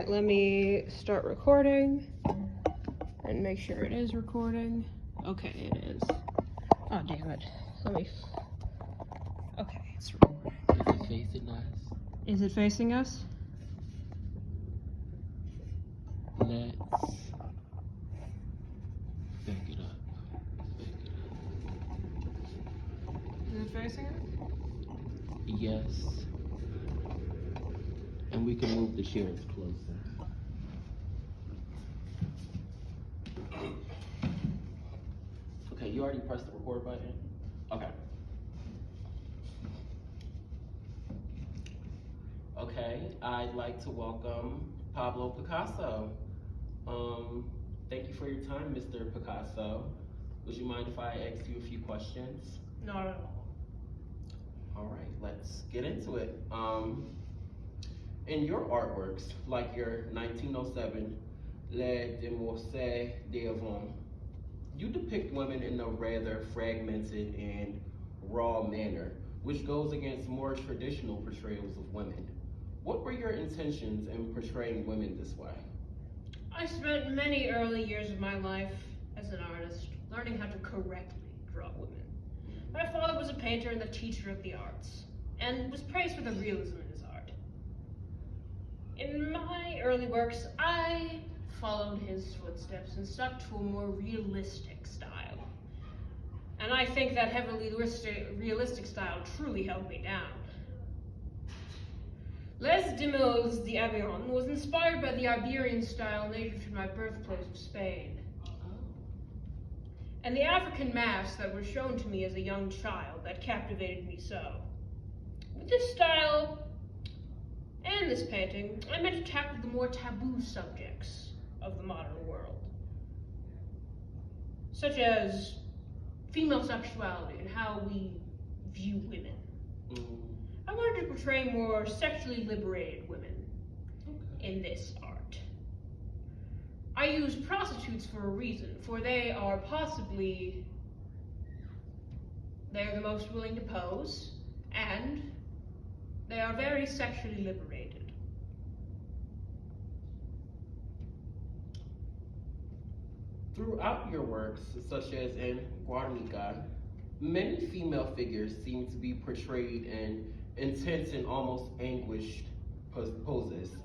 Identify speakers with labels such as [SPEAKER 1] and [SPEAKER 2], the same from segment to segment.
[SPEAKER 1] Alright, let me start recording and make sure it is recording. Okay, it is. Oh, damn it. Okay, it's recording.
[SPEAKER 2] Is it facing us?
[SPEAKER 1] Is it facing us?
[SPEAKER 2] Let's back it up.
[SPEAKER 1] Is it facing us?
[SPEAKER 2] Yes. And we can move the chairs closer. Okay, you already pressed the record button? Okay. Okay, I'd like to welcome Pablo Picasso. Thank you for your time, Mr. Picasso. Would you mind if I asked you a few questions?
[SPEAKER 1] Not at all.
[SPEAKER 2] All right, let's get into it. In your artworks, like your 1907 Les Demoiselles d'Avon, you depict women in a rather fragmented and raw manner, which goes against more traditional portrayals of women. What were your intentions in portraying women this way?
[SPEAKER 1] I spent many early years of my life as an artist learning how to correctly draw women. My father was a painter and the teacher of the arts, and was praised for the realism in his art. In my early works, I followed his footsteps and stuck to a more realistic style. And I think that heavily realistic style truly held me down. Les Demoiselles d'Avon was inspired by the Iberian style native to my birthplace of Spain, and the African masks that were shown to me as a young child that captivated me so. With this style and this painting, I meant to tackle the more taboo subjects of the modern world, such as female sexuality and how we view women. I wanted to portray more sexually liberated women in this art. I use prostitutes for a reason, for they are the most willing to pose, and they are very sexually liberated.
[SPEAKER 2] Throughout your works, such as in Guernica, many female figures seem to be portrayed in intense and almost anguished poses.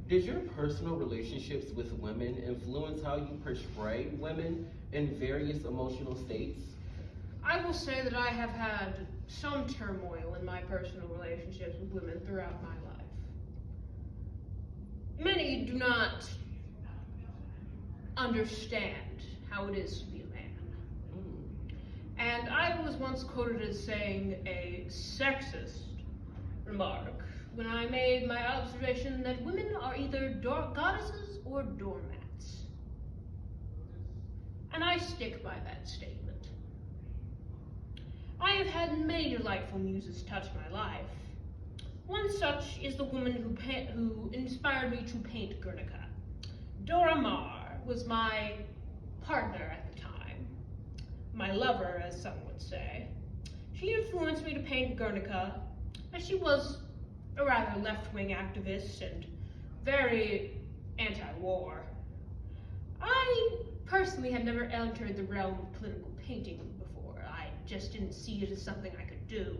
[SPEAKER 2] Did your personal relationships with women influence how you portray women in various emotional states?
[SPEAKER 1] I will say that I have had some turmoil in my personal relationships with women throughout my life. Many do not understand how it is to be a man. And I was once quoted as saying a sexist remark when I made my observation that women are either goddesses or doormats. And I stick by that statement. I have had many delightful muses touch my life. One such is the woman who inspired me to paint Guernica. Dora Maar was my partner at the time, my lover, as some would say. She influenced me to paint Guernica, as she was a rather left-wing activist and very anti-war. I personally had never entered the realm of political painting before. I just didn't see it as something I could do.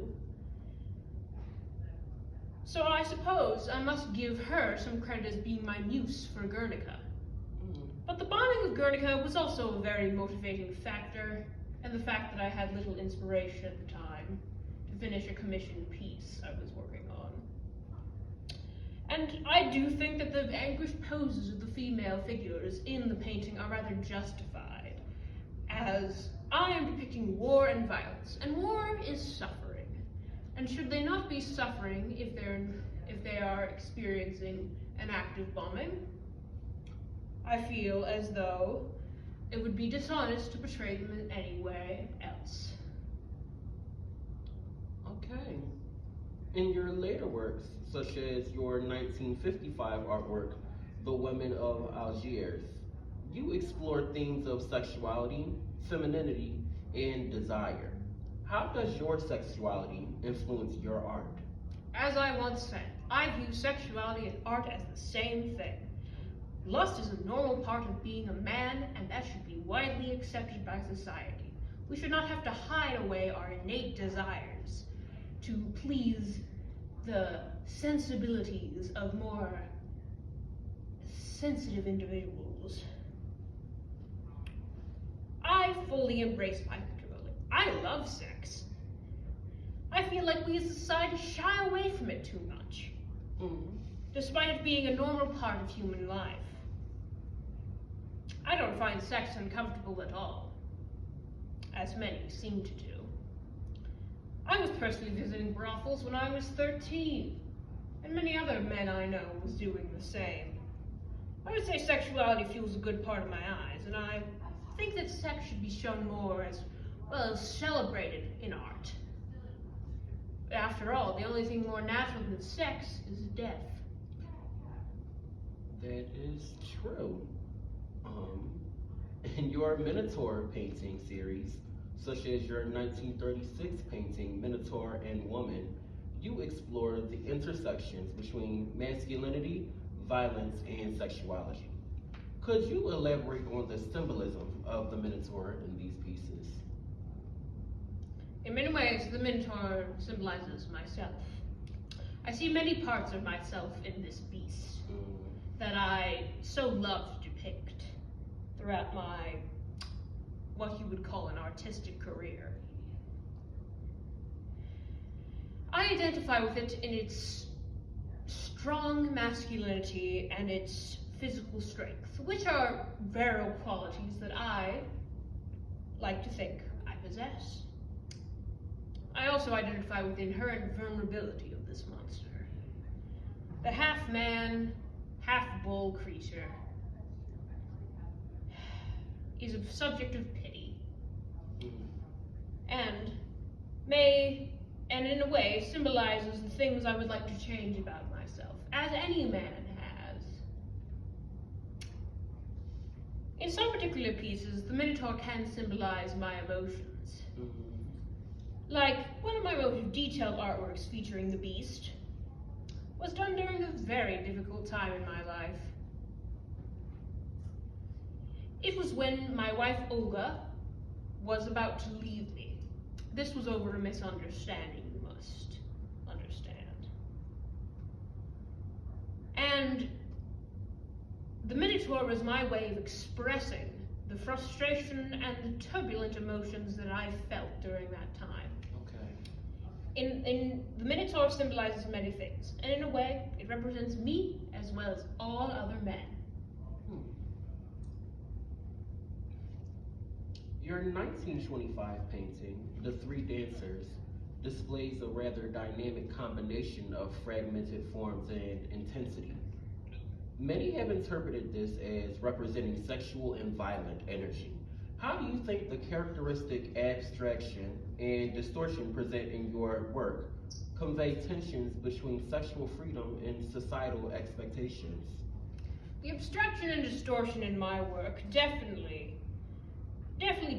[SPEAKER 1] So I suppose I must give her some credit as being my muse for Guernica. But the bonding with Guernica was also a very motivating factor, and the fact that I had little inspiration at the time to finish a commissioned piece I was working on. And I do think that the anguished poses of the female figures in the painting are rather justified, as I am depicting war and violence, and war is suffering. And should they not be suffering if they are experiencing an active bombing? I feel as though it would be dishonest to portray them in any way else.
[SPEAKER 2] Okay. In your later works, such as your 1955 artwork, The Women of Algiers, you explore themes of sexuality, femininity, and desire. How does your sexuality influence your art?
[SPEAKER 1] As I once said, I view sexuality and art as the same thing. Lust is a normal part of being a man, and that should be widely accepted by society. We should not have to hide away our innate desires to please the sensibilities of more sensitive individuals. I fully embrace my sexuality. I love sex. I feel like we as a society shy away from it too much, despite it being a normal part of human life. I don't find sex uncomfortable at all, as many seem to do. I was personally visiting brothels when I was 13, and many other men I know was doing the same. I would say sexuality fuels a good part of my eyes, and I think that sex should be shown more as well as celebrated in art. After all, the only thing more natural than sex is death.
[SPEAKER 2] That is true. In your Minotaur painting series, such as your 1936 painting, Minotaur and Woman, you explore the intersections between masculinity, violence, and sexuality. Could you elaborate on the symbolism of the Minotaur in these pieces?
[SPEAKER 1] In many ways, the Minotaur symbolizes myself. I see many parts of myself in this beast that I so love to depict throughout my, what you would call an artistic career. I identify with it in its strong masculinity and its physical strength, which are virile qualities that I like to think I possess. I also identify with the inherent vulnerability of this monster. The half-man, half-bull creature is a subject of pity, and in a way, symbolizes the things I would like to change about myself, as any man has. In some particular pieces, the Minotaur can symbolize my emotions. Like, one of my most detailed artworks featuring the beast was done during a very difficult time in my life. It was when my wife Olga was about to leave me. This was over a misunderstanding, you must understand. And the Minotaur was my way of expressing the frustration and the turbulent emotions that I felt during that time. The Minotaur symbolizes many things, and in a way, it represents me as well as all other men.
[SPEAKER 2] Your 1925 painting, The Three Dancers, displays a rather dynamic combination of fragmented forms and intensity. Many have interpreted this as representing sexual and violent energy. How do you think the characteristic abstraction and distortion present in your work convey tensions between sexual freedom and societal expectations?
[SPEAKER 1] The abstraction and distortion in my work definitely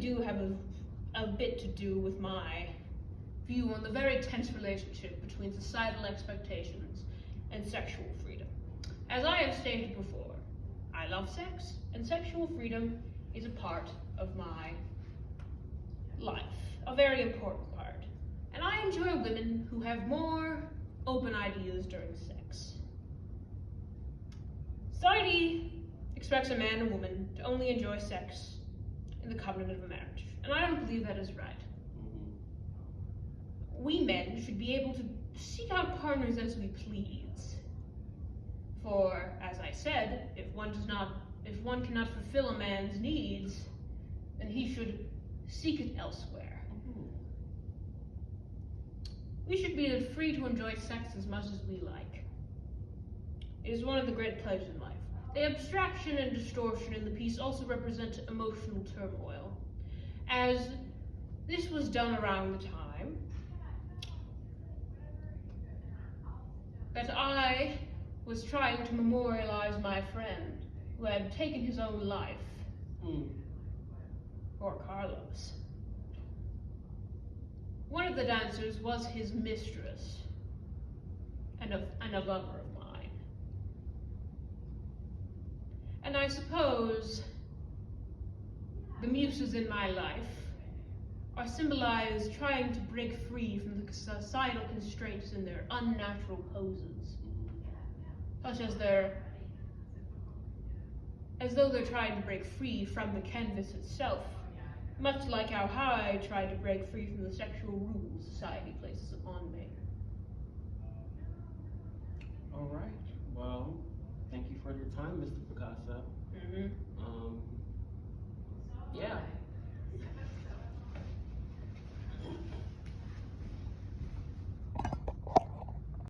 [SPEAKER 1] do have a bit to do with my view on the very tense relationship between societal expectations and sexual freedom. As I have stated before, I love sex, and sexual freedom is a part of my life, a very important part. And I enjoy women who have more open ideas during sex. Society expects a man and woman to only enjoy sex in the covenant of a marriage, and I don't believe that is right. We men should be able to seek out partners as we please. For, as I said, if one cannot fulfill a man's needs, then he should seek it elsewhere. We should be free to enjoy sex as much as we like. It is one of the great pleasures in life. The abstraction and distortion in the piece also represent emotional turmoil, as this was done around the time that I was trying to memorialize my friend who had taken his own life, or Carlos. One of the dancers was his mistress, and a lover of mine. And I suppose the muses in my life are symbolized trying to break free from the societal constraints in their unnatural poses, such as as though they're trying to break free from the canvas itself, much like how I tried to break free from the sexual rules society places upon me.
[SPEAKER 2] All right. Well, thank you for your time, Mr. Picasso.
[SPEAKER 1] Mm-hmm.